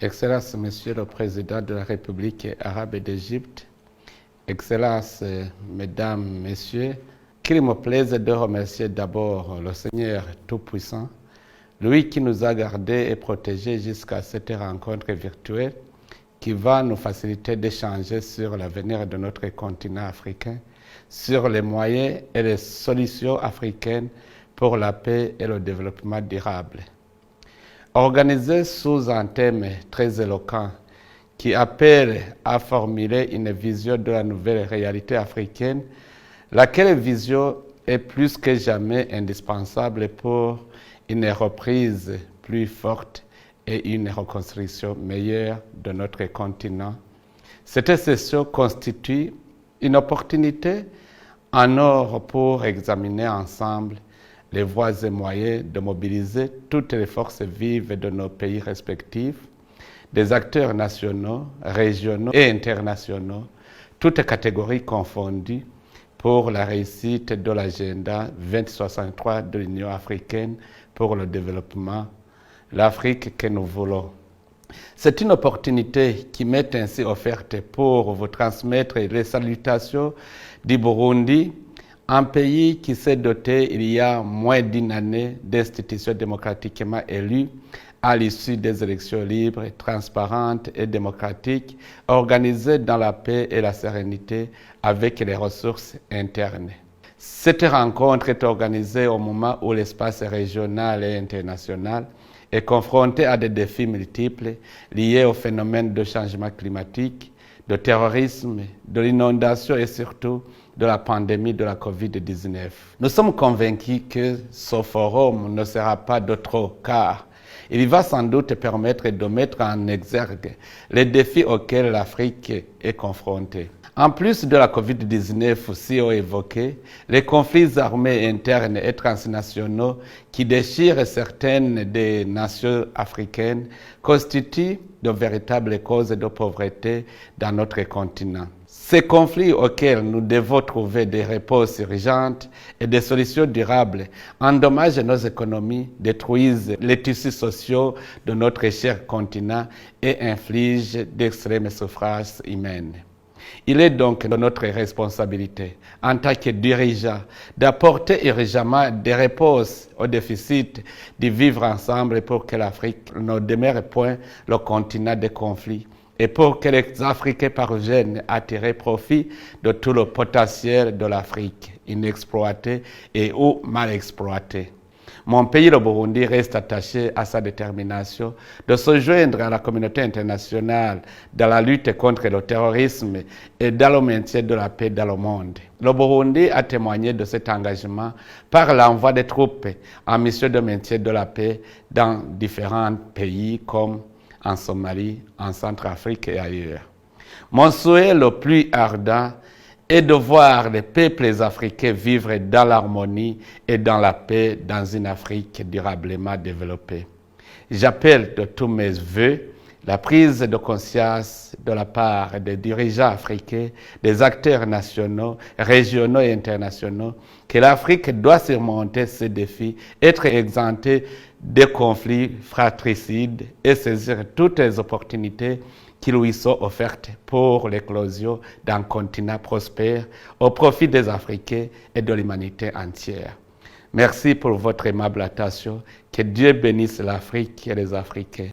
Excellences, Monsieur le Président de la République arabe d'Égypte, Excellences, Mesdames, Messieurs, qu'il me plaise de remercier d'abord le Seigneur Tout-Puissant, lui qui nous a gardés et protégés jusqu'à cette rencontre virtuelle qui va nous faciliter d'échanger sur l'avenir de notre continent africain, sur les moyens et les solutions africaines pour la paix et le développement durable. Organisé sous un thème très éloquent qui appelle à formuler une vision de la nouvelle réalité africaine, laquelle vision est plus que jamais indispensable pour une reprise plus forte et une reconstruction meilleure de notre continent. Cette session constitue une opportunité en or pour examiner ensemble les voies et moyens de mobiliser toutes les forces vives de nos pays respectifs, des acteurs nationaux, régionaux et internationaux, toutes catégories confondues, pour la réussite de l'agenda 2063 de l'Union africaine pour le développement, l'Afrique que nous voulons. C'est une opportunité qui m'est ainsi offerte pour vous transmettre les salutations du Burundi, un pays qui s'est doté il y a moins d'une année d'institutions démocratiquement élues à l'issue des élections libres, transparentes et démocratiques, organisées dans la paix et la sérénité avec les ressources internes. Cette rencontre est organisée au moment où l'espace régional et international est confronté à des défis multiples liés au phénomène de changement climatique, de terrorisme, de l'inondation et surtout de la pandémie de la COVID-19. Nous sommes convaincus que ce forum ne sera pas de trop, car il va sans doute permettre de mettre en exergue les défis auxquels l'Afrique est confrontée. En plus de la COVID-19 si haut évoquée, les conflits armés internes et transnationaux qui déchirent certaines des nations africaines constituent de véritables causes de pauvreté dans notre continent. Ces conflits auxquels nous devons trouver des réponses urgentes et des solutions durables endommagent nos économies, détruisent les tissus sociaux de notre cher continent et infligent d'extrêmes souffrances humaines. Il est donc de notre responsabilité, en tant que dirigeants, d'apporter urgemment des réponses aux déficits du vivre ensemble pour que l'Afrique ne demeure point le continent des conflits et pour que les Africains parviennent à tirer profit de tout le potentiel de l'Afrique, inexploité et ou mal exploité. Mon pays, le Burundi, reste attaché à sa détermination de se joindre à la communauté internationale dans la lutte contre le terrorisme et dans le maintien de la paix dans le monde. Le Burundi a témoigné de cet engagement par l'envoi des troupes en mission de maintien de la paix dans différents pays comme en Somalie, en Centrafrique et ailleurs. Mon souhait le plus ardent est de voir les peuples africains vivre dans l'harmonie et dans la paix dans une Afrique durablement développée. J'appelle de tous mes voeux la prise de conscience de la part des dirigeants africains, des acteurs nationaux, régionaux et internationaux, que l'Afrique doit surmonter ces défis, être exemptée des conflits fratricides et saisir toutes les opportunités qui lui sont offertes pour l'éclosion d'un continent prospère au profit des Africains et de l'humanité entière. Merci pour votre aimable attention. Que Dieu bénisse l'Afrique et les Africains.